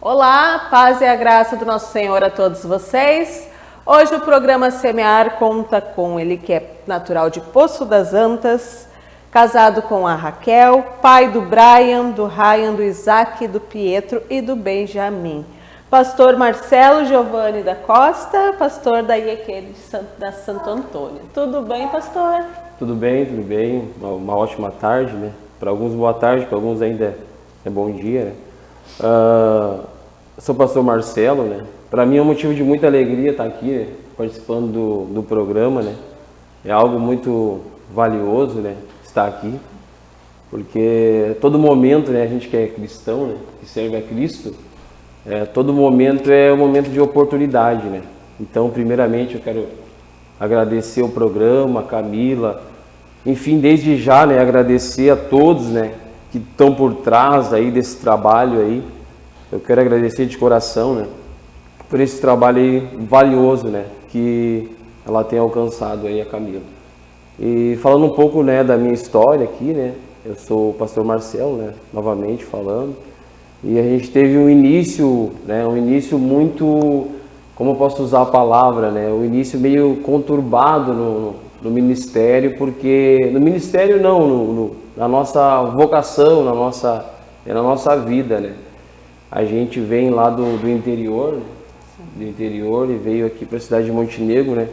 Olá, paz e a graça do nosso Senhor a todos vocês. Hoje o programa Semear conta com ele que é natural de Poço das Antas, casado com a Raquel, pai do Brian, do Ryan, do Isaac, do Pietro e do Benjamin. Pastor Marcelo Giovanni da Costa, pastor da IEQ da Santo Antônio. Tudo bem, pastor? Tudo bem. Uma ótima tarde, né? Para alguns boa tarde, para alguns ainda é bom dia, né? Sou o pastor Marcelo, né? Para mim é um motivo de muita alegria estar aqui, né? Participando do programa, né? É algo muito valioso, né? Estar aqui, porque todo momento, né? A gente que é cristão, né? Que serve a Cristo, todo momento é um momento de oportunidade, né? Então, primeiramente, eu quero agradecer o programa, a Camila, enfim, desde já, né? Agradecer a todos, né? Que estão por trás aí desse trabalho aí. Eu quero agradecer de coração, né, por esse trabalho aí valioso, né, que ela tem alcançado aí, a Camila. E falando um pouco, né, da minha história aqui, né, eu sou o pastor Marcelo, né, novamente falando, e a gente teve um início, né, muito, como eu posso usar a palavra, né, um início meio conturbado no ministério, porque no ministério não, na nossa vocação, na nossa vida, né. A gente vem lá do interior, e veio aqui para a cidade de Montenegro, né?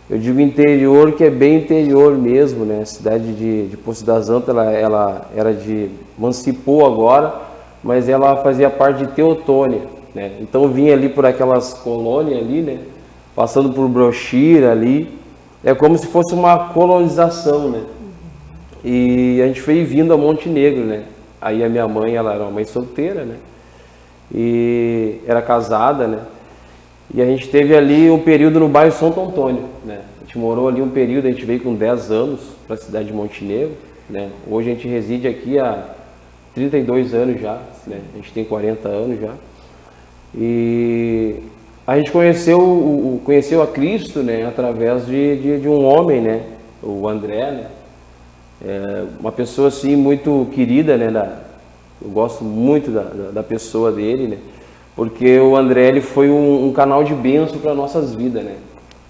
Eu digo interior que é bem interior mesmo, né? A cidade de Poço das Antas, ela era de Mancipô agora, mas ela fazia parte de Teotônia, né? Então vinha ali por aquelas colônias ali, né? Passando por Brochira ali, é como se fosse uma colonização, né? E a gente veio vindo a Montenegro, né? Aí a minha mãe, ela era uma mãe solteira, né? E era casada, né? E a gente teve ali um período no bairro Santo Antônio, né? A gente morou ali um período, a gente veio com 10 anos para a cidade de Montenegro, né? Hoje a gente reside aqui há 32 anos já, né? A gente tem 40 anos já. E a gente conheceu a Cristo, né? Através de um homem, né? O André, né? Uma pessoa assim muito querida, né? Eu gosto muito da pessoa dele, né? Porque o André, ele foi um canal de bênção para nossas vidas, né?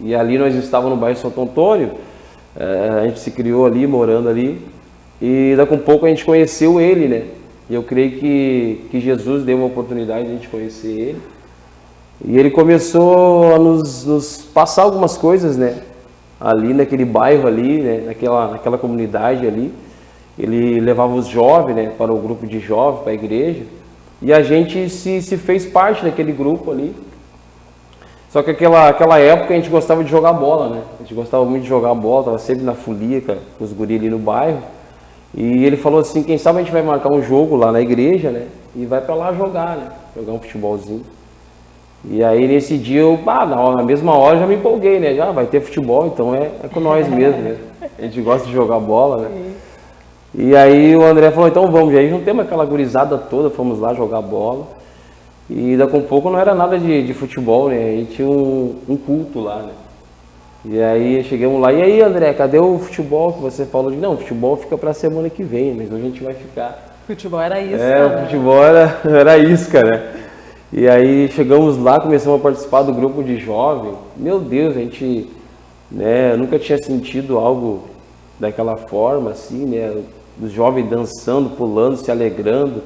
E ali nós estávamos no bairro Santo Antônio, a gente se criou ali, morando ali, e daqui a um pouco a gente conheceu ele, né? E eu creio que Jesus deu uma oportunidade de a gente conhecer ele. E ele começou a nos passar algumas coisas, né? Ali naquele bairro ali, né? Naquela comunidade ali. Ele levava os jovens, né, para o grupo de jovens, para a igreja, e a gente se fez parte daquele grupo ali. Só que aquela época a gente gostava de jogar bola, né? A gente gostava muito de jogar bola, estava sempre na folia com os guris ali no bairro. E ele falou assim, quem sabe a gente vai marcar um jogo lá na igreja, né? E vai para lá jogar, né? Jogar um futebolzinho. E aí nesse dia na mesma hora já me empolguei, né? Já vai ter futebol, então é com nós mesmo, né? A gente gosta de jogar bola, né? E aí o André falou, então vamos, e aí juntamos aquela gurizada toda, fomos lá jogar bola. E daqui a um pouco não era nada de futebol, né? Aí tinha um culto lá, né? E aí chegamos lá, e aí André, cadê o futebol que você falou? Não, o futebol fica pra semana que vem, mas hoje a gente vai ficar. Futebol era isso, o futebol era isca, né? E aí chegamos lá, começamos a participar do grupo de jovem. Meu Deus, a gente, né, nunca tinha sentido algo daquela forma, assim, né? Os jovens dançando, pulando, se alegrando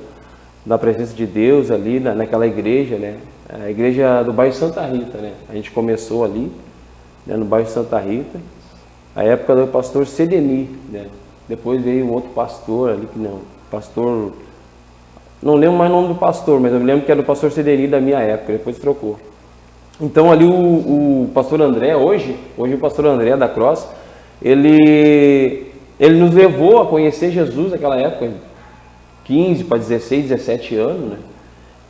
na presença de Deus ali naquela igreja, né? A igreja do bairro Santa Rita, né? A gente começou ali, né, no bairro Santa Rita, a época do pastor Sedeni, né? Depois veio um outro pastor ali, não lembro mais o nome do pastor, mas eu me lembro que era o pastor Sedeni da minha época, depois trocou. Então ali o pastor André, hoje o pastor André da Cross, ele nos levou a conhecer Jesus naquela época, 15 para 16, 17 anos, né?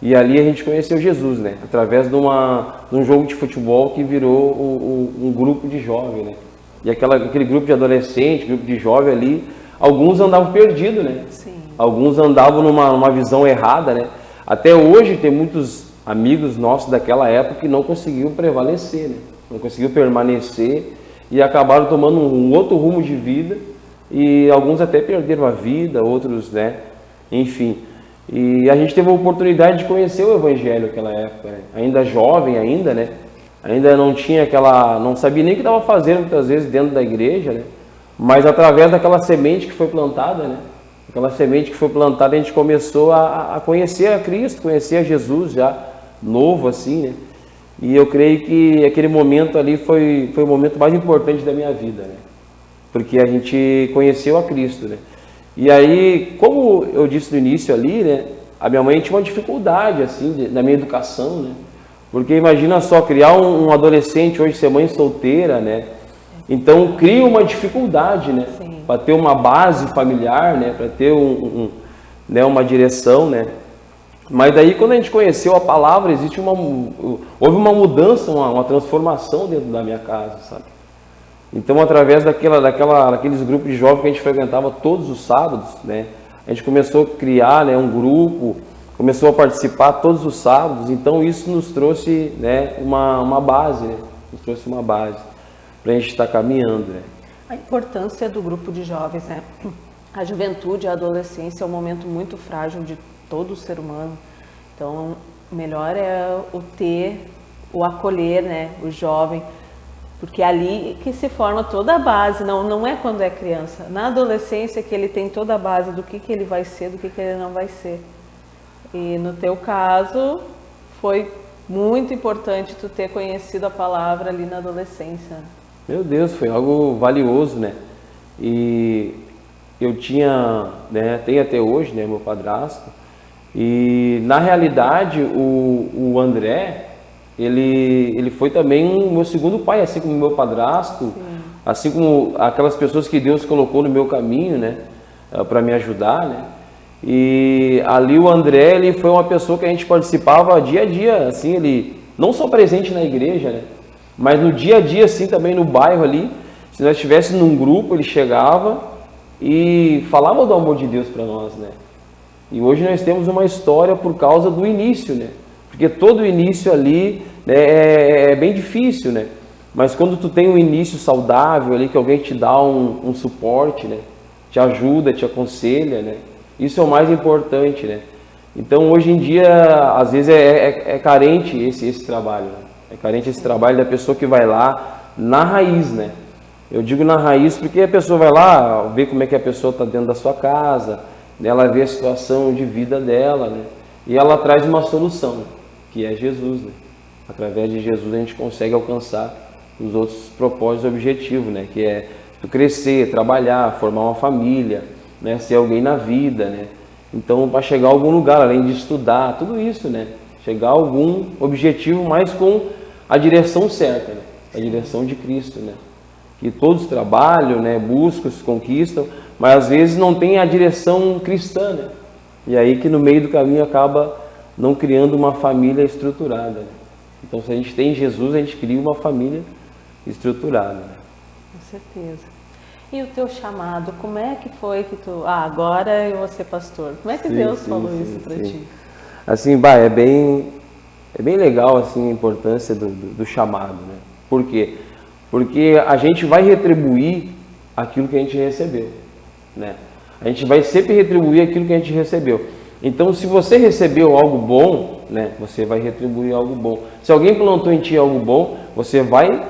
E ali a gente conheceu Jesus, né? Através de um jogo de futebol que virou um grupo de jovens, né? E aquele grupo de adolescente, grupo de jovem ali, alguns andavam perdidos, né? Sim. Alguns andavam numa visão errada, né? Até hoje tem muitos amigos nossos daquela época que não conseguiu prevalecer, né? Não conseguiu permanecer e acabaram tomando um outro rumo de vida, e alguns até perderam a vida, outros, né? Enfim. E a gente teve a oportunidade de conhecer o Evangelho naquela época, né? Ainda jovem ainda, né? Ainda não tinha não sabia nem o que estava fazendo muitas vezes dentro da igreja, né? Mas através daquela semente que foi plantada, né? Aquela semente que foi plantada, a gente começou a conhecer a Cristo, conhecer a Jesus já novo assim, né? E eu creio que aquele momento ali foi o momento mais importante da minha vida, né? Porque a gente conheceu a Cristo, né? E aí, como eu disse no início ali, né? A minha mãe tinha uma dificuldade assim na minha educação, né? Porque imagina só, criar um adolescente hoje, ser mãe solteira, né? Então cria uma dificuldade, né? Para ter uma base familiar, né? Para ter né? Uma direção, né? Mas daí quando a gente conheceu a palavra, houve uma mudança, uma transformação dentro da minha casa, sabe? Então através daqueles grupos de jovens que a gente frequentava todos os sábados, né? A gente começou a criar, né? Um grupo, começou a participar todos os sábados. Então isso nos trouxe, né? Uma base, né? Nos trouxe uma base para a gente estar caminhando, né? A importância do grupo de jovens, né? A juventude, a adolescência é um momento muito frágil de todo ser humano. Então, o melhor é o acolher, né? O jovem, porque é ali que se forma toda a base, não é quando é criança. Na adolescência que ele tem toda a base do que ele vai ser, do que ele não vai ser. E no teu caso, foi muito importante tu ter conhecido a palavra ali na adolescência. Meu Deus, foi algo valioso, né? E eu tinha, né, tenho até hoje, né, meu padrasto, e na realidade o André, ele foi também o meu segundo pai, assim como o meu padrasto. Sim. Assim como aquelas pessoas que Deus colocou no meu caminho, né, para me ajudar, né? E ali o André, ele foi uma pessoa que a gente participava dia a dia, assim, ele não só presente na igreja, né, mas no dia a dia, assim, também no bairro ali. Se nós estivéssemos num grupo, ele chegava e falava do amor de Deus para nós, né? E hoje nós temos uma história por causa do início, né? Porque todo início ali, né, é bem difícil, né? Mas quando tu tem um início saudável ali, que alguém te dá um suporte, né? Te ajuda, te aconselha, né? Isso é o mais importante, né? Então hoje em dia, às vezes é carente esse trabalho, né? É carente esse trabalho da pessoa que vai lá na raiz, né? Eu digo na raiz porque a pessoa vai lá ver como é que a pessoa está dentro da sua casa, né? Ela vê a situação de vida dela, né? E ela traz uma solução, que é Jesus, né? Através de Jesus a gente consegue alcançar os outros propósitos e objetivos, né? Que é crescer, trabalhar, formar uma família, né? Ser alguém na vida, né? Então, para chegar a algum lugar, além de estudar, tudo isso, né? Chegar a algum objetivo, mas com a direção certa, né? A direção de Cristo, né? Que todos trabalham, né? Buscam, se conquistam, mas às vezes não tem a direção cristã, né? E aí que no meio do caminho acaba não criando uma família estruturada, né? Então, se a gente tem Jesus, a gente cria uma família estruturada, né? Com certeza. E o teu chamado, como é que foi que tu... agora eu vou ser pastor. Como é que Deus falou isso para ti? Assim, é bem legal assim, a importância do chamado, né? Por quê? Porque a gente vai retribuir aquilo que a gente recebeu, né? A gente vai sempre retribuir aquilo que a gente recebeu. Então, se você recebeu algo bom, né, você vai retribuir algo bom. Se alguém plantou em ti algo bom, você vai,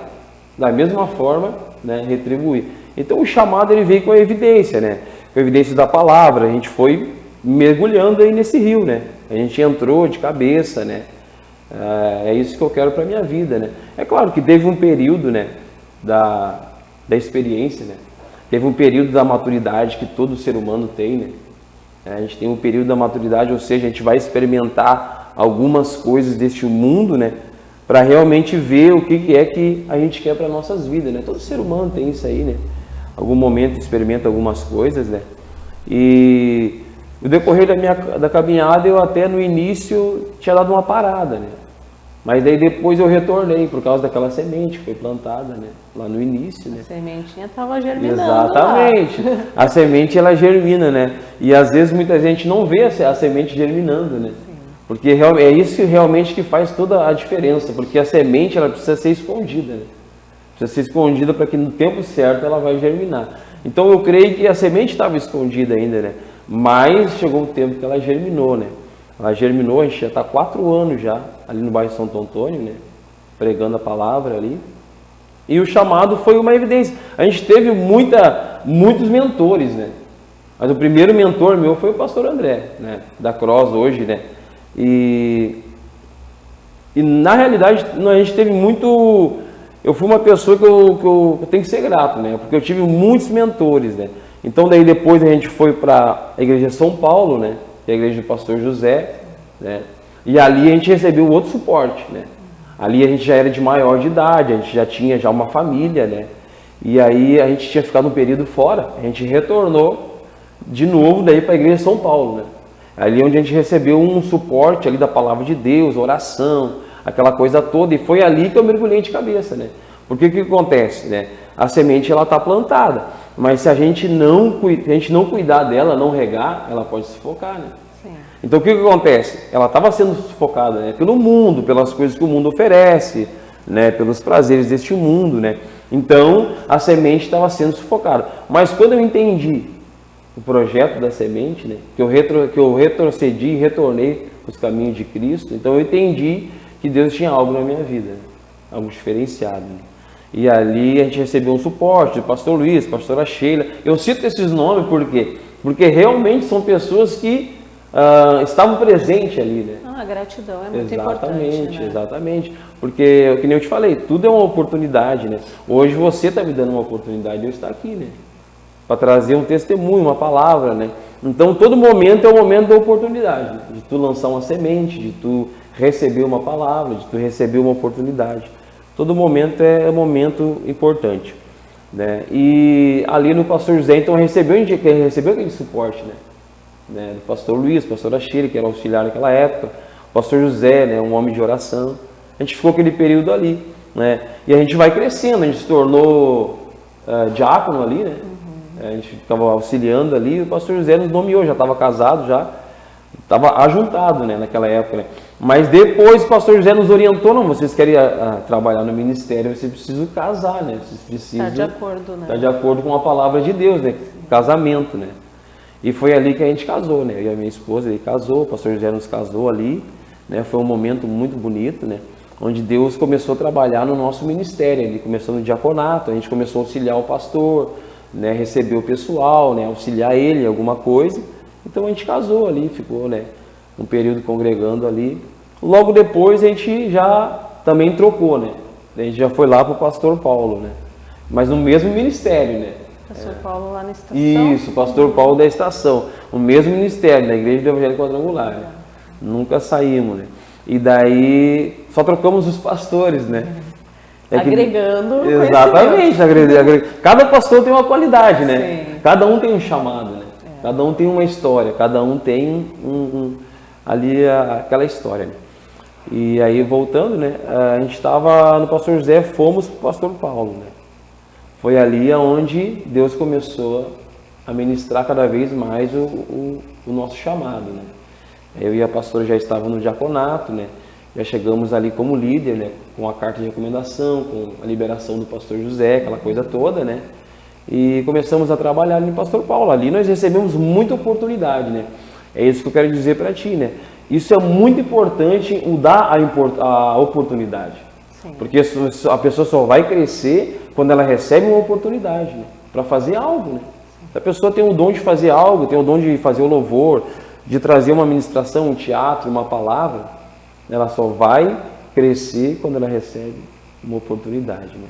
da mesma forma, né, retribuir. Então, o chamado ele veio com a evidência, né? Com a evidência da palavra. A gente foi mergulhando aí nesse rio, né? A gente entrou de cabeça, né? É isso que eu quero para a minha vida, né? É claro que teve um período, né, da experiência, né? Teve um período da maturidade que todo ser humano tem, né? A gente tem um período da maturidade, ou seja, a gente vai experimentar algumas coisas deste mundo, né? Para realmente ver o que é que a gente quer para nossas vidas, né? Todo ser humano tem isso aí, né? Algum momento experimenta algumas coisas, né? E no decorrer da caminhada, eu até no início tinha dado uma parada, né? Mas daí depois eu retornei por causa daquela semente que foi plantada, né? Lá no início, né? A sementinha estava germinando. Exatamente. Lá. A semente ela germina, né? E às vezes muita gente não vê a semente germinando, né? Sim. Porque é isso realmente que faz toda a diferença, porque a semente ela precisa ser escondida, né? Precisa ser escondida para que no tempo certo ela vai germinar. Então eu creio que a semente estava escondida ainda, né? Mas chegou um tempo que ela germinou, né? Ela germinou, a gente já está 4 anos já, ali no bairro Santo Antônio, né? Pregando a palavra ali. E o chamado foi uma evidência. A gente teve muitos mentores, né? Mas o primeiro mentor meu foi o pastor André, né? Da Cross hoje, né? E na realidade a gente teve muito... Eu fui uma pessoa que eu tenho que ser grato, né? Porque eu tive muitos mentores, né? Então daí depois a gente foi para a igreja de São Paulo, né? Que é a igreja do pastor José, né? E ali a gente recebeu outro suporte, né? Ali a gente já era de maior de idade, a gente já tinha uma família, né? E aí a gente tinha ficado um período fora, a gente retornou de novo daí para a igreja de São Paulo, né? Ali onde a gente recebeu um suporte ali da palavra de Deus, oração, aquela coisa toda, e foi ali que eu mergulhei de cabeça, né? Porque o que acontece, né? A semente ela está plantada, mas se a gente não cuidar dela, não regar, ela pode sufocar, né? Sim. Então o que acontece? Ela estava sendo sufocada, né? Pelo mundo, pelas coisas que o mundo oferece, né? Pelos prazeres deste mundo, né? Então a semente estava sendo sufocada. Mas quando eu entendi o projeto da semente, né? Que eu retrocedi e retornei para os caminhos de Cristo, então eu entendi que Deus tinha algo na minha vida, né? Algo diferenciado, né? E ali a gente recebeu um suporte do pastor Luiz, pastora Sheila. Eu cito esses nomes por quê? Porque realmente são pessoas que estavam presentes ali, né? A gratidão é muito importante, né? Exatamente. Porque, que nem eu te falei, tudo é uma oportunidade, né? Hoje você está me dando uma oportunidade de eu estar aqui, né? Para trazer um testemunho, uma palavra, né? Então, todo momento é o momento da oportunidade, né? De tu lançar uma semente, de tu receber uma palavra, de tu receber uma oportunidade. Todo momento é um momento importante, né? E ali no pastor José, então, recebeu aquele suporte, né? Do pastor Luiz, pastora Sheila, que era auxiliar naquela época, o pastor José, né? Um homem de oração. A gente ficou aquele período ali, né? E a gente vai crescendo, a gente se tornou diácono ali, né? A gente ficava auxiliando ali, e o pastor José nos nomeou, já estava casado, já estava ajuntado, né, naquela época, né? Mas depois o pastor José nos orientou, não, vocês querem trabalhar no ministério, vocês precisam casar, né? Vocês precisam estar de acordo, né? Estar de acordo com a palavra de Deus, né? Casamento, né? E foi ali que a gente casou, né? Eu e a minha esposa, ele casou, o pastor José nos casou ali, né? Foi um momento muito bonito, né? Onde Deus começou a trabalhar no nosso ministério, ele começou no diaconato, a gente começou a auxiliar o pastor, né? Receber o pessoal, né? Auxiliar ele em alguma coisa. Então a gente casou ali, ficou, né? Um período congregando ali. Logo depois a gente já também trocou, né? A gente já foi lá para o pastor Paulo, né? Mas no mesmo ministério, né? Pastor Paulo lá na estação? Isso, pastor Paulo da estação. O mesmo ministério, na Igreja do Evangelho Quadrangular. Né? Nunca saímos, né? E daí só trocamos os pastores, né? Agregando. Exatamente. Cada pastor tem uma qualidade, né? Sim. Cada um tem um chamado, né? Cada um tem uma história, cada um tem ali aquela história, né? E aí, voltando, né? A gente estava no pastor José, fomos para o pastor Paulo, né? Foi ali onde Deus começou a ministrar cada vez mais o nosso chamado, né? Eu e a pastora já estávamos no diaconato, né? Já chegamos ali como líder, né? Com a carta de recomendação, com a liberação do pastor José, aquela coisa toda, né? E começamos a trabalhar ali no pastor Paulo. Ali nós recebemos muita oportunidade, né? É isso que eu quero dizer para ti, né? Isso é muito importante, dar a oportunidade. Sim. Porque a pessoa só vai crescer quando ela recebe uma oportunidade, né? Para fazer algo, né? Se a pessoa tem o dom de fazer algo, tem o dom de fazer o louvor, de trazer uma ministração, um teatro, uma palavra, ela só vai crescer quando ela recebe uma oportunidade, né?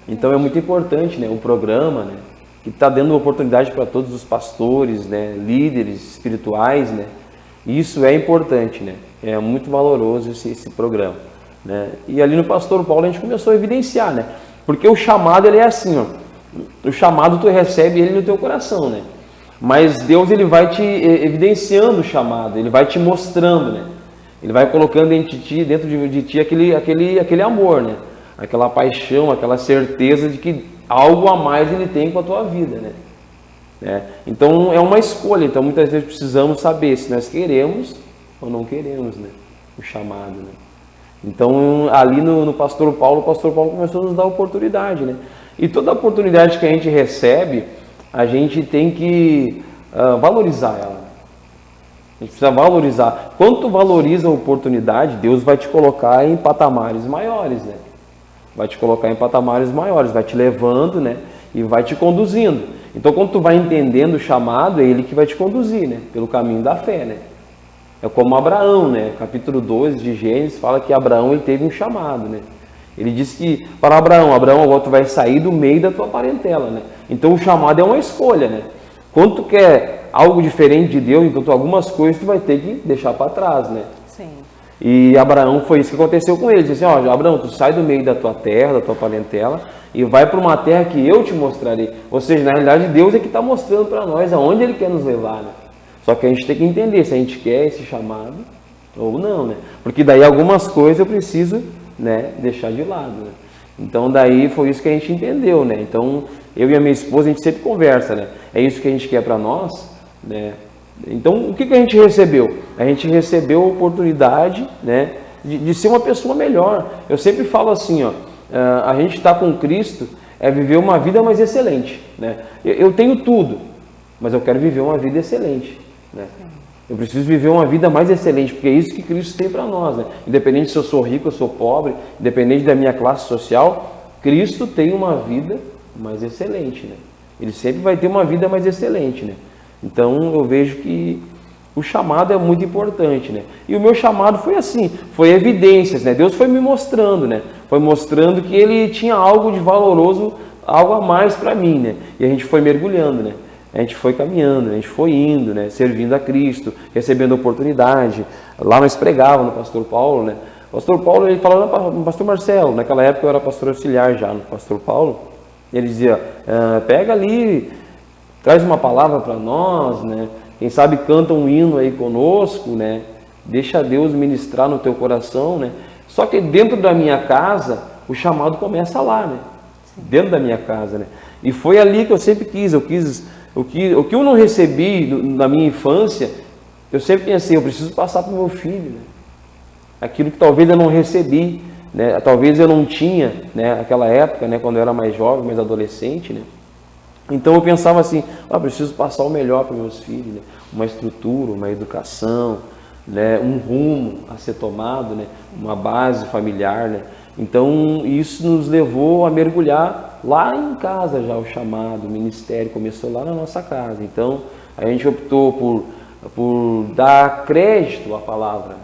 Então é muito importante, né, o programa, né, que está dando uma oportunidade para todos os pastores, né, líderes espirituais, né? Isso é importante, né? É muito valoroso esse programa, né? E ali no pastor Paulo a gente começou a evidenciar, né? Porque o chamado ele é assim, ó, o chamado tu recebe ele no teu coração, né? Mas Deus ele vai te evidenciando o chamado, ele vai te mostrando, né? Ele vai colocando dentro de ti aquele amor, né? Aquela paixão, aquela certeza de que algo a mais ele tem com a tua vida, né? Então é uma escolha, então muitas vezes precisamos saber se nós queremos ou não queremos, né? O chamado, né? Então ali no pastor Paulo, o pastor Paulo começou a nos dar oportunidade, né? E toda oportunidade que a gente recebe, a gente tem que valorizar ela. A gente precisa valorizar. Quando tu valoriza a oportunidade, Deus vai te colocar em patamares maiores, né? Vai te colocar em patamares maiores, vai te levando, né? E vai te conduzindo. Então, quando tu vai entendendo o chamado, é Ele que vai te conduzir, né? Pelo caminho da fé, né? É como Abraão, né? Capítulo 12 de Gênesis fala que Abraão ele teve um chamado, né? Ele disse que para Abraão, agora tu vai sair do meio da tua parentela, né? Então, o chamado é uma escolha, né? Quando tu quer algo diferente de Deus, então algumas coisas tu vai ter que deixar para trás, né? Sim. E Abraão, foi isso que aconteceu com ele. Ele disse assim, Abraão, tu sai do meio da tua terra, da tua parentela, e vai para uma terra que eu te mostrarei. Ou seja, na realidade, Deus é que está mostrando para nós aonde Ele quer nos levar, né? Só que a gente tem que entender se a gente quer esse chamado ou não, né? Porque daí algumas coisas eu preciso, né, deixar de lado, né? Então daí foi isso que a gente entendeu, né? Então eu e a minha esposa, a gente sempre conversa, né? É isso que a gente quer para nós, né? Então o que a gente recebeu? A gente recebeu a oportunidade, né, de ser uma pessoa melhor. Eu sempre falo assim, a gente está com Cristo é viver uma vida mais excelente, né? Eu tenho tudo, mas eu quero viver uma vida excelente, né? Eu preciso viver uma vida mais excelente, porque é isso que Cristo tem para nós, né? Independente se eu sou rico ou sou pobre, independente da minha classe social, Cristo tem uma vida mais excelente, né? Ele sempre vai ter uma vida mais excelente, né? Então eu vejo que o chamado é muito importante, né? E o meu chamado foi assim, foi evidências, né? Deus foi me mostrando, né? Foi mostrando que Ele tinha algo de valoroso, algo a mais para mim, né? E a gente foi mergulhando, né? A gente foi caminhando, a gente foi indo, né? Servindo a Cristo, recebendo oportunidade. Lá nós pregávamos no pastor Paulo, né? O pastor Paulo, ele falava no pastor Marcelo, naquela época eu era pastor auxiliar já no pastor Paulo. Ele dizia, pega ali, traz uma palavra para nós, né? Quem sabe canta um hino aí conosco, né? Deixa Deus ministrar no teu coração, né? Só que dentro da minha casa, o chamado começa lá, né? Dentro da minha casa, né? E foi ali que eu sempre quis, o que eu não recebi na minha infância, eu sempre pensei, eu preciso passar para o meu filho, né? Aquilo que talvez eu não recebi, né? Talvez eu não tinha, né? Naquela época, né? Quando eu era mais jovem, mais adolescente, né? Então eu pensava assim, preciso passar o melhor para meus filhos, né? Uma estrutura, uma educação, né? Um rumo a ser tomado, né? Uma base familiar, né? Então isso nos levou a mergulhar lá em casa já, o chamado, o ministério começou lá na nossa casa. Então a gente optou por dar crédito à palavra,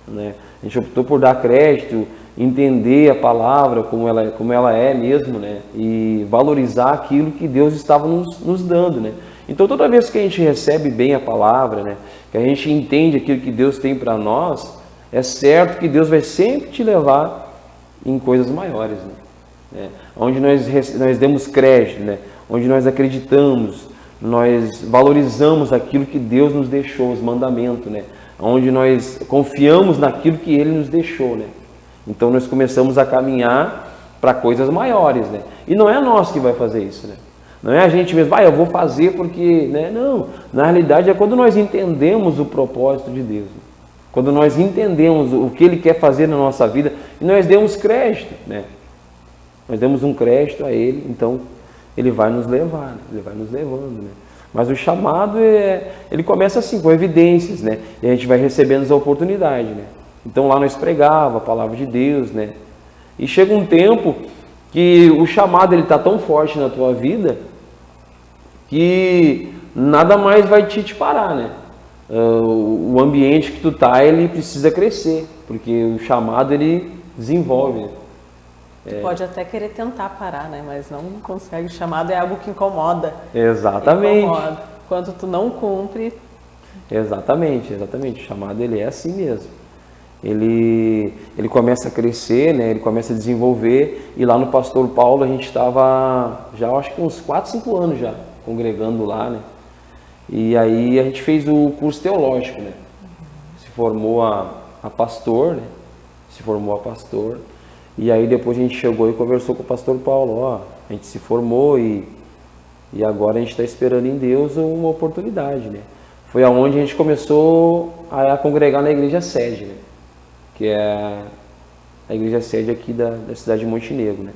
né? A gente optou por dar crédito, entender a palavra como ela é mesmo, né? E valorizar aquilo que Deus estava nos dando, né? Então toda vez que a gente recebe bem a palavra, né? Que a gente entende aquilo que Deus tem para nós, é certo que Deus vai sempre te levar em coisas maiores, né? Onde nós demos crédito, né? Onde nós acreditamos, nós valorizamos aquilo que Deus nos deixou, os mandamentos, né? Onde nós confiamos naquilo que Ele nos deixou, né? Então nós começamos a caminhar para coisas maiores, né? E não é nós que vai fazer isso, né? Não é a gente mesmo, eu vou fazer porque, né? Não, na realidade é quando nós entendemos o propósito de Deus, né? Quando nós entendemos o que Ele quer fazer na nossa vida e nós demos crédito, né? Nós demos um crédito a Ele, então Ele vai nos levar, né? Ele vai nos levando, né? Mas o chamado, ele começa assim, com evidências, né? E a gente vai recebendo a oportunidade, né? Então lá nós pregava a palavra de Deus, né? E chega um tempo que o chamado ele está tão forte na tua vida que nada mais vai te parar, né? O ambiente que tu tá, ele precisa crescer, porque o chamado ele desenvolve, né? Tu pode até querer tentar parar, né? Mas não consegue. O chamado é algo que incomoda. Exatamente. Incomoda. Quando tu não cumpre. Exatamente. O chamado ele é assim mesmo. Ele começa a crescer, né? Ele começa a desenvolver. E lá no Pastor Paulo a gente estava já acho que uns 4, 5 anos já congregando lá, né? E aí a gente fez o curso teológico, né? Se formou a pastor, né? Se formou a pastor. E aí depois a gente chegou e conversou com o pastor Paulo, a gente se formou e agora a gente está esperando em Deus uma oportunidade, né? Foi aonde a gente começou a congregar na igreja sede, né? Que é a igreja sede aqui da cidade de Montenegro, né?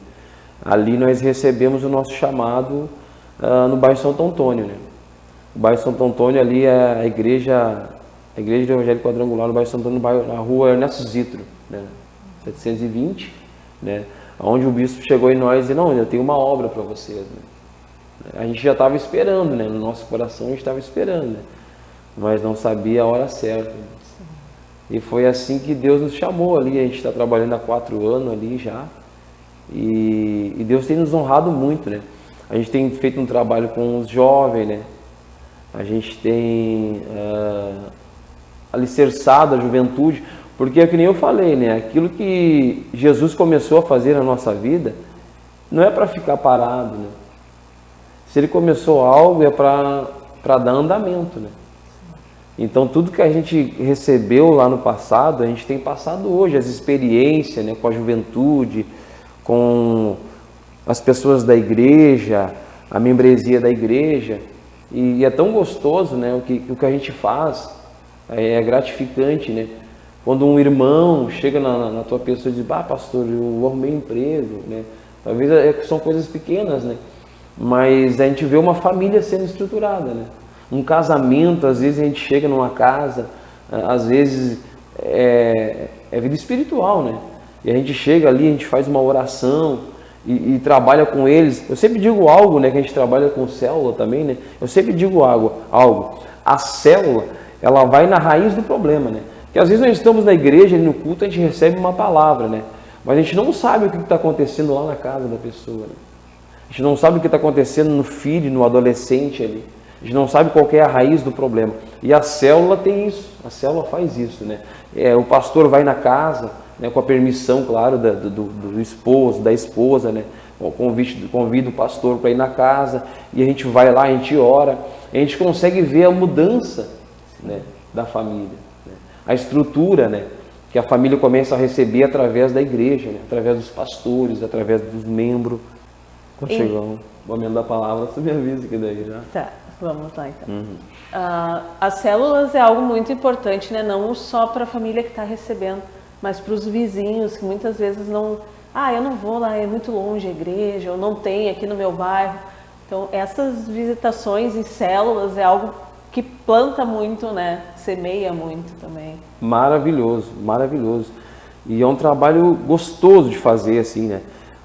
Ali nós recebemos o nosso chamado no bairro Santo Antônio, né? O bairro Santo Antônio ali é a igreja do Evangelho Quadrangular, no bairro Santo Antônio, na rua Ernesto Zitro, né? 720, né? Onde o bispo chegou em nós e disse, não, eu tenho uma obra para vocês, né? A gente já estava esperando, né? No nosso coração a gente estava esperando, né? Mas não sabia a hora certa, né? E foi assim que Deus nos chamou ali. A gente está trabalhando há 4 anos ali já, e Deus tem nos honrado muito, né? A gente tem feito um trabalho com os jovens, né? A gente tem alicerçado a juventude, porque é que nem eu falei, né? Aquilo que Jesus começou a fazer na nossa vida não é para ficar parado, né? Se Ele começou algo é para dar andamento, né? Então tudo que a gente recebeu lá no passado, a gente tem passado hoje, as experiências, né? Com a juventude, com as pessoas da igreja, a membresia da igreja, e é tão gostoso, né? O que a gente faz é gratificante, né? Quando um irmão chega na tua pessoa e diz, pastor, eu arrumei emprego, né? Talvez são coisas pequenas, né? Mas a gente vê uma família sendo estruturada, né? Um casamento, às vezes a gente chega numa casa, às vezes é vida espiritual, né? E a gente chega ali, a gente faz uma oração e trabalha com eles. Eu sempre digo algo, né? Que a gente trabalha com célula também, né? Eu sempre digo algo. A célula, ela vai na raiz do problema, né? Porque às vezes nós estamos na igreja, no culto, a gente recebe uma palavra, né? Mas a gente não sabe o que está acontecendo lá na casa da pessoa, né? A gente não sabe o que está acontecendo no filho, no adolescente ali. A gente não sabe qual que é a raiz do problema. E a célula tem isso, a célula faz isso, né? O pastor vai na casa, né, com a permissão, claro, do esposo, da esposa, né? Convida o pastor para ir na casa, e a gente vai lá, a gente ora, a gente consegue ver a mudança, né, da família, né? A estrutura, né, que a família começa a receber através da igreja, né? Através dos pastores, através dos membros. Quando chegar o momento da palavra, você me avisa que daí já. Tá, vamos lá então. As células é algo muito importante, né? Não só para a família que está recebendo, mas para os vizinhos que muitas vezes não... eu não vou lá, é muito longe a igreja, ou não tem aqui no meu bairro. Então, essas visitações em células é algo que planta muito, né? Semeia muito também. Maravilhoso, maravilhoso. E é um trabalho gostoso de fazer, assim, né?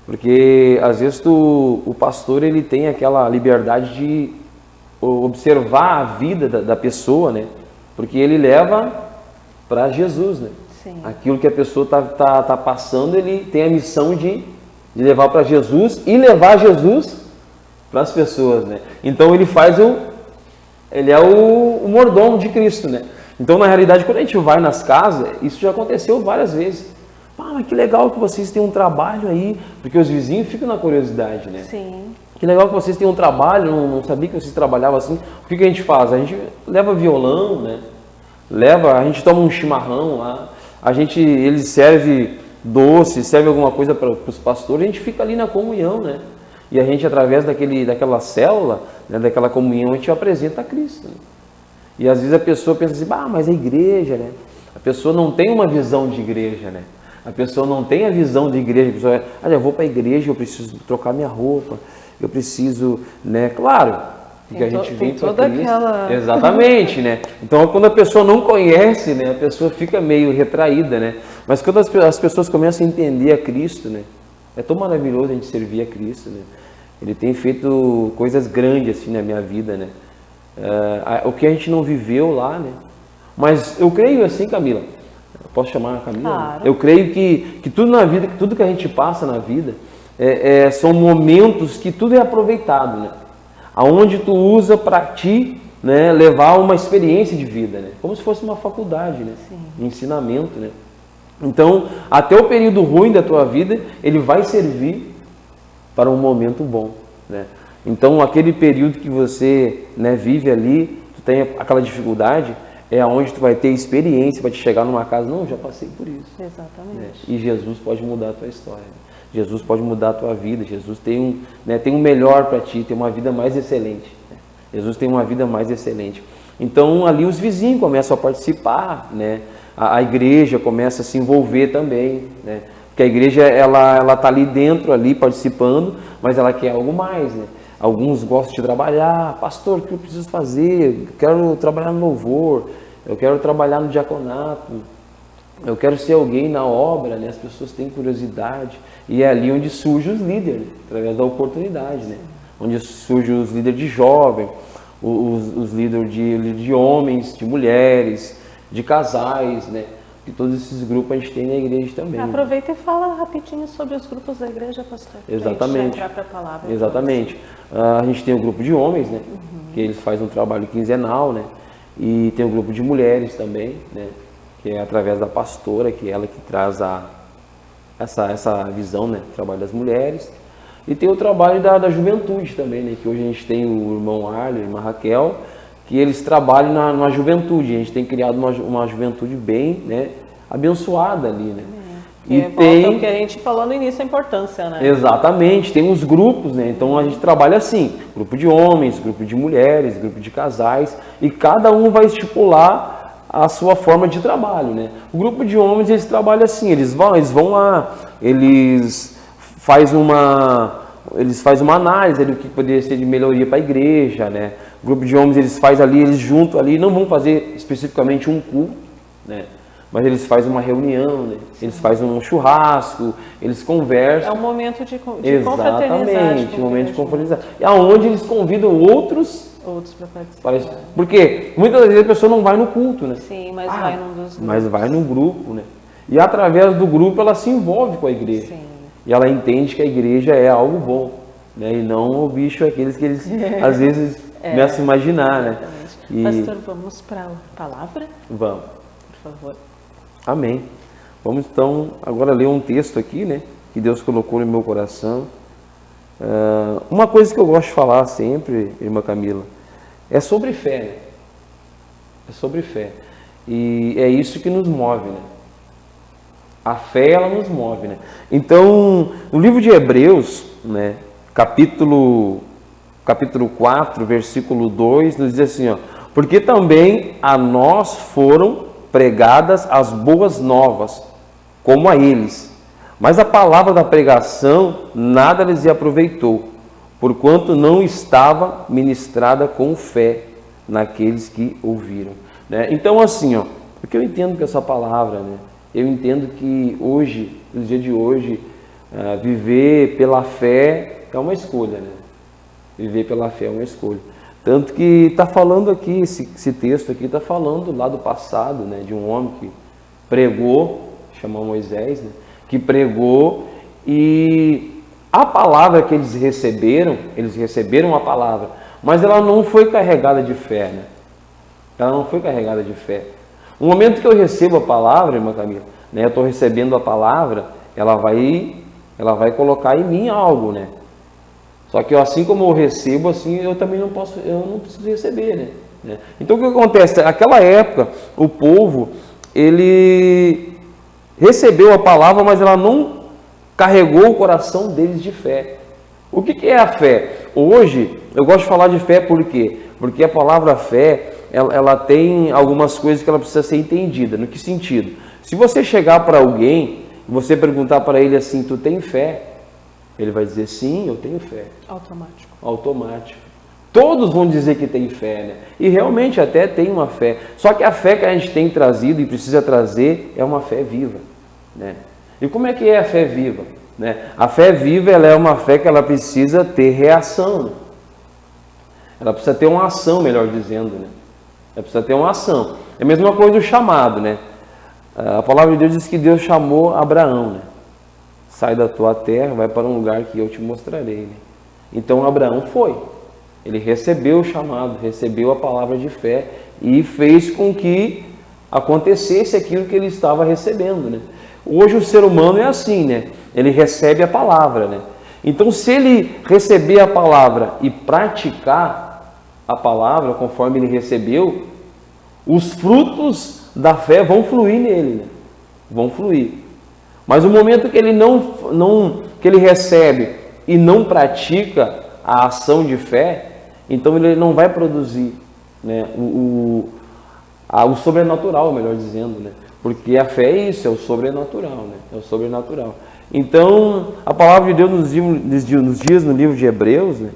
Porque às vezes o pastor ele tem aquela liberdade de observar a vida da pessoa, né? Porque ele leva para Jesus, né? Sim. Aquilo que a pessoa tá passando, ele tem a missão de levar para Jesus e levar Jesus para as pessoas, né? Então ele ele é o mordomo de Cristo, né? Então na realidade quando a gente vai nas casas, isso já aconteceu várias vezes. Mas que legal que vocês têm um trabalho aí, porque os vizinhos ficam na curiosidade, né? Sim. Que legal que vocês têm um trabalho, não sabia que vocês trabalhavam assim. O que a gente faz? A gente leva violão, né? A gente toma um chimarrão lá, eles servem doce, serve alguma coisa para os pastores, a gente fica ali na comunhão, né? E a gente, através daquela célula, né, daquela comunhão, a gente apresenta a Cristo, né? E às vezes a pessoa pensa assim, mas a igreja, né? A pessoa não tem uma visão de igreja, né? A pessoa não tem a visão de igreja, a pessoa eu vou para a igreja, eu preciso trocar minha roupa, eu preciso, né? Claro, porque a gente vem para Cristo. Aquela... Exatamente, né? Então, quando a pessoa não conhece, né, a pessoa fica meio retraída, né? Mas quando as pessoas começam a entender a Cristo, né? É tão maravilhoso a gente servir a Cristo, né? Ele tem feito coisas grandes assim na minha vida, né? O que a gente não viveu lá, né? Mas eu creio assim, Camila. Posso chamar a Camila? Claro. Eu creio que tudo na vida, que tudo que a gente passa na vida, são momentos que tudo é aproveitado, né? Aonde tu usa para ti, né, levar uma experiência de vida, né? Como se fosse uma faculdade, né? Sim. Um ensinamento, né? Então, até o período ruim da tua vida, ele vai servir para um momento bom, né? Então, aquele período que você, né, vive ali, tu tem aquela dificuldade, é onde tu vai ter experiência para te chegar numa casa. Não, já passei por isso. Exatamente. Né? E Jesus pode mudar a tua história. Jesus pode mudar a tua vida. Jesus tem um melhor para ti, tem uma vida mais excelente. Né? Jesus tem uma vida mais excelente. Então, ali os vizinhos começam a participar, né? A igreja começa a se envolver também, né? Porque a igreja ela tá ali dentro, ali participando, mas ela quer algo mais, né? Alguns gostam de trabalhar, pastor, o que eu preciso fazer? Eu quero trabalhar no louvor, eu quero trabalhar no diaconato, eu quero ser alguém na obra, né? As pessoas têm curiosidade. E é ali onde surgem os líderes, através da oportunidade, né? Onde surgem os líderes de jovem, os líderes de homens, de mulheres, de casais, né? E todos esses grupos a gente tem na igreja também. Aproveita e fala rapidinho sobre os grupos da igreja, pastor. Exatamente. Pra entrar para a palavra. Exatamente. A gente tem o grupo de homens, né? Que eles fazem um trabalho quinzenal, né? E tem o grupo de mulheres também, né? Que é através da pastora, que é ela que traz essa visão, né? Do trabalho das mulheres. E tem o trabalho da juventude também, né? Que hoje a gente tem o irmão Arley, a irmã Raquel, que eles trabalham na juventude. A gente tem criado uma juventude bem, né, abençoada ali, né? E tem o que a gente falou no início, a importância, né? Exatamente, tem os grupos, né? Então a gente trabalha assim, grupo de homens, grupo de mulheres, grupo de casais, e cada um vai estipular a sua forma de trabalho, né? O grupo de homens, eles trabalham assim, eles vão lá, eles fazem uma análise do que poderia ser de melhoria para a igreja, né? O grupo de homens, eles fazem ali, eles juntam ali, não vão fazer especificamente um culto, né? Mas eles fazem uma reunião, né? Eles fazem um churrasco, eles conversam. É um momento de confraternizar. Exatamente, Um momento de confraternizar. E aonde eles convidam outros para participar. Porque muitas vezes a pessoa não vai no culto, né? Sim, mas vai num dos grupos. Mas vai num grupo, né? E através do grupo ela se envolve com a igreja. Sim. E ela entende que a igreja é algo bom, né? E não o bicho aqueles que eles às vezes começam a imaginar, né? E... Pastor, vamos para a palavra? Vamos. Por favor. Amém. Vamos então agora ler um texto aqui, né? Que Deus colocou no meu coração. Uma coisa que eu gosto de falar sempre, irmã Camila, é sobre fé, né? É sobre fé. E é isso que nos move, né? A fé, ela nos move, né? Então, no livro de Hebreus, né, capítulo 4, versículo 2, nos diz assim, ó, porque também a nós foram pregadas as boas novas, como a eles. Mas a palavra da pregação nada lhes aproveitou, porquanto não estava ministrada com fé naqueles que ouviram. Né? Então, assim, ó, porque eu entendo que essa palavra, né, eu entendo que hoje, nos dias de hoje, viver pela fé é uma escolha, né? Viver pela fé é uma escolha. Tanto que está falando aqui, esse texto aqui está falando lá do passado, né? De um homem que pregou, chamou Moisés, né? Que pregou, e a palavra que eles receberam a palavra, mas ela não foi carregada de fé, né? Ela não foi carregada de fé. No momento que eu recebo a palavra, irmã Camila, né, eu estou recebendo a palavra, ela vai colocar em mim algo, né? Só que assim como eu recebo, assim eu também não preciso receber, né? Então o que acontece? Naquela época, o povo, ele recebeu a palavra, mas ela não carregou o coração deles de fé. O que é a fé? Hoje, eu gosto de falar de fé por quê? Porque a palavra fé, ela tem algumas coisas que ela precisa ser entendida. No que sentido? Se você chegar para alguém, você perguntar para ele assim, tu tem fé? Ele vai dizer, sim, eu tenho fé. Automático. Todos vão dizer que tem fé, né? E realmente até tem uma fé. Só que a fé que a gente tem trazido e precisa trazer é uma fé viva, né? E como é que é a fé viva? Né? A fé viva, ela é uma fé que ela precisa ter reação, né? Ela precisa ter uma ação, melhor dizendo, né? Ela precisa ter uma ação. É a mesma coisa do chamado, né? A palavra de Deus diz que Deus chamou Abraão, né? Sai da tua terra, vai para um lugar que eu te mostrarei, né? Então Abraão foi. Ele recebeu o chamado, recebeu a palavra de fé e fez com que acontecesse aquilo que ele estava recebendo, né? Hoje o ser humano é assim, né? Ele recebe a palavra, né? Então, se ele receber a palavra e praticar a palavra conforme ele recebeu, os frutos da fé vão fluir nele, né? Vão fluir. Mas o momento que ele que ele recebe e não pratica a ação de fé, então ele não vai produzir, né, o sobrenatural, melhor dizendo, né? Porque a fé é isso, é o sobrenatural, né? É o sobrenatural. Então, a palavra de Deus nos diz no livro de Hebreus, né,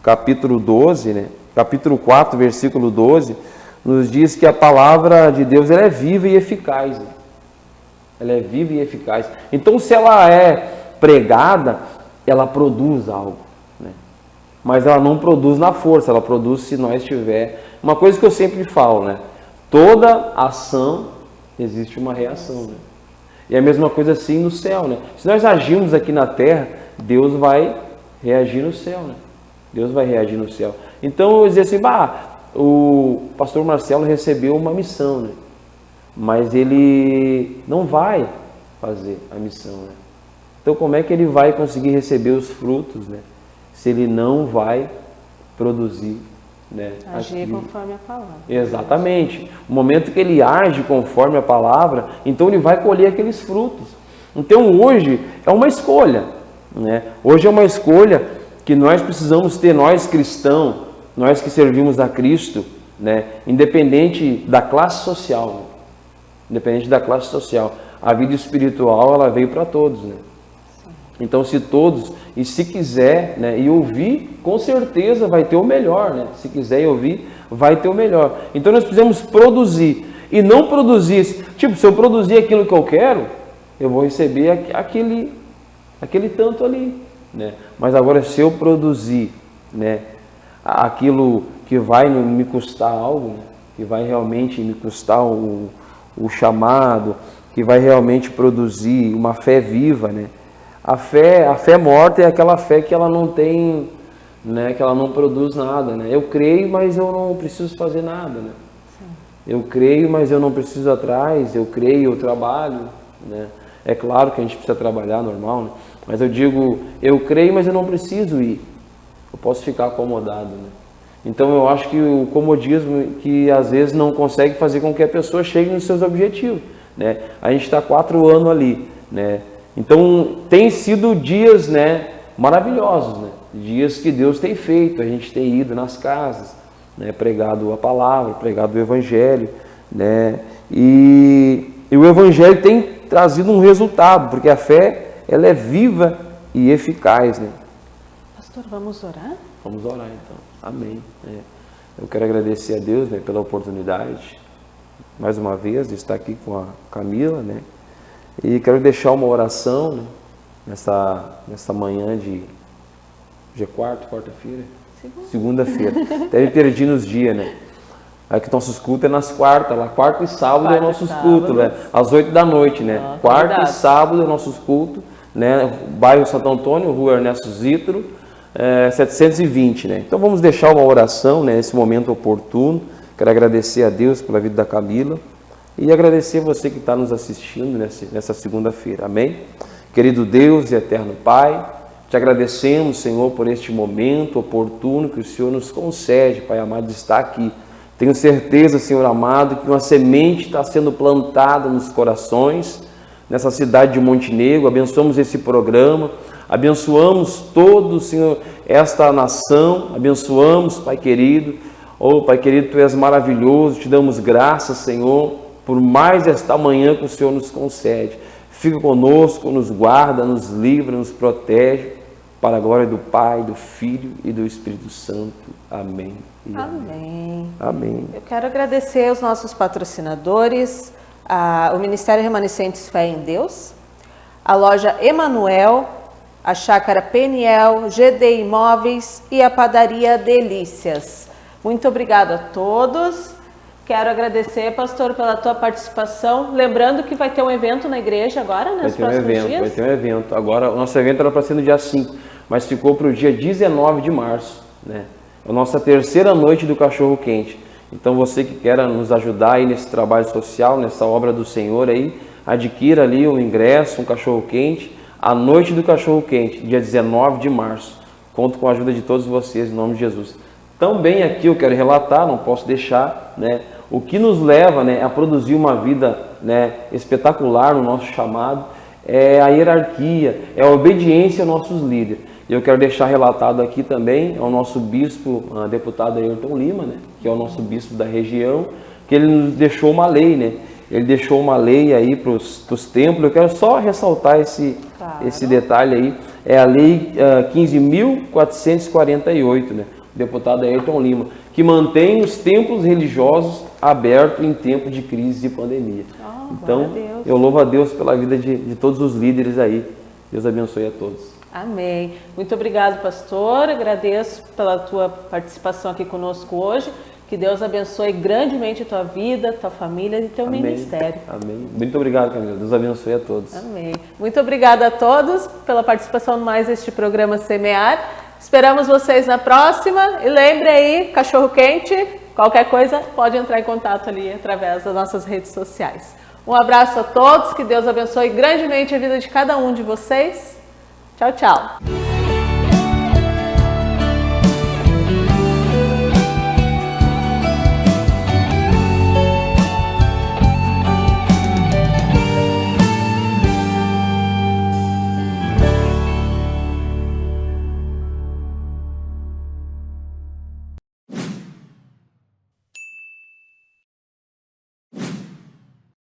capítulo 12, né? Capítulo 4, versículo 12, nos diz que a palavra de Deus ela é viva e eficaz. Né? Ela é viva e eficaz. Então, se ela é pregada, ela produz algo. Né? Mas ela não produz na força, ela produz se nós tiver... Uma coisa que eu sempre falo, né? Toda ação existe uma reação. Né? E é a mesma coisa assim no céu. Né? Se nós agirmos aqui na terra, Deus vai reagir no céu. Né? Deus vai reagir no céu. Então, eu dizia assim, o pastor Marcelo recebeu uma missão, né? Mas ele não vai fazer a missão. Né? Então, como é que ele vai conseguir receber os frutos, né? Se ele não vai produzir, né? Agir conforme a palavra. Exatamente. O momento que ele age conforme a palavra, então ele vai colher aqueles frutos. Então, hoje é uma escolha, né? Hoje é uma escolha que nós precisamos ter, nós cristãos, nós que servimos a Cristo, né? Independente da classe social, né? Independente da classe social, a vida espiritual ela veio para todos, né? Então, se todos, e se quiser, né, e ouvir, com certeza vai ter o melhor, né? Se quiser e ouvir, vai ter o melhor. Então, nós precisamos produzir, e não produzir, tipo, se eu produzir aquilo que eu quero, eu vou receber aquele tanto ali, né? Mas agora, se eu produzir, né, aquilo que vai me custar algo, né, que vai realmente me custar o chamado, que vai realmente produzir uma fé viva, né? A fé morta é aquela fé que ela não tem, né, que ela não produz nada, né? Eu creio, mas eu não preciso fazer nada, né? Sim. Eu creio, mas eu não preciso ir atrás, eu creio, eu trabalho, né? É claro que a gente precisa trabalhar, normal, né? Mas eu digo, eu creio, mas eu não preciso ir. Eu posso ficar acomodado, né? Então eu acho que o comodismo que às vezes não consegue fazer com que a pessoa chegue nos seus objetivos, né? A gente está 4 anos ali, né? Então tem sido dias, né, maravilhosos, né? Dias que Deus tem feito, a gente tem ido nas casas, né, pregado a palavra, pregado o Evangelho, né? E o Evangelho tem trazido um resultado, porque a fé ela é viva e eficaz, né? Pastor, vamos orar? Vamos orar então. Amém. Eu quero agradecer a Deus, né, pela oportunidade, mais uma vez, de estar aqui com a Camila, né? E quero deixar uma oração, né, nessa manhã de quarta-feira? Segunda-feira. Até me perdi nos dias, né? Aqui nossos cultos é nas quartas, lá quarta e sábado é nossos cultos, né? Às 8 da noite, né? Quarta e sábado é nossos cultos, né? Bairro Santo Antônio, Rua Ernesto Zítero, 720, né? Então vamos deixar uma oração, né, nesse momento oportuno. Quero agradecer a Deus pela vida da Camila e agradecer você que está nos assistindo nessa segunda-feira, amém? Querido Deus e eterno Pai, te agradecemos, Senhor, por este momento oportuno que o Senhor nos concede, Pai amado, de estar aqui. Tenho certeza, Senhor amado, que uma semente está sendo plantada nos corações, nessa cidade de Montenegro. Abençoamos esse programa, abençoamos todo, Senhor, esta nação, abençoamos, Pai querido. Oh, Pai querido, Tu és maravilhoso, te damos graças, Senhor, por mais esta manhã que o Senhor nos concede. Fica conosco, nos guarda, nos livra, nos protege, para a glória do Pai, do Filho e do Espírito Santo. Amém. Amém. Amém. Eu quero agradecer aos nossos patrocinadores, o Ministério Remanescentes Fé em Deus, a loja Emanuel, a Chácara Peniel, GD Imóveis e a Padaria Delícias. Muito obrigado a todos. Quero agradecer, pastor, pela tua participação. Lembrando que vai ter um evento na igreja agora, nos próximos dias? Vai ter um evento. Agora, o nosso evento era para ser no dia 5, mas ficou para o dia 19 de março, né? É a nossa terceira noite do Cachorro Quente. Então, você que quer nos ajudar aí nesse trabalho social, nessa obra do Senhor aí, adquira ali um ingresso, um Cachorro Quente, a noite do Cachorro Quente, dia 19 de março. Conto com a ajuda de todos vocês, em nome de Jesus. Também aqui eu quero relatar, não posso deixar, né, o que nos leva, né, a produzir uma vida, né, espetacular no nosso chamado, é a hierarquia, é a obediência aos nossos líderes. E eu quero deixar relatado aqui também ao nosso bispo, deputado Ayrton Lima, né, que é o nosso bispo da região, que ele nos deixou uma lei, né? Ele deixou uma lei aí para os templos. Eu quero só ressaltar esse detalhe aí. é a Lei 15.448, né? O deputado Ayrton Lima, que mantém os templos religiosos abertos em tempo de crise e pandemia. Então, eu louvo a Deus pela vida de todos os líderes aí. Deus abençoe a todos. Amém. Muito obrigado, pastor. Agradeço pela tua participação aqui conosco hoje. Que Deus abençoe grandemente a tua vida, tua família e teu ministério. Amém. Muito obrigado, Camila. Deus abençoe a todos. Amém. Muito obrigada a todos pela participação mais neste programa Semear. Esperamos vocês na próxima. E lembre aí, cachorro quente, qualquer coisa, pode entrar em contato ali através das nossas redes sociais. Um abraço a todos, que Deus abençoe grandemente a vida de cada um de vocês. Tchau, tchau.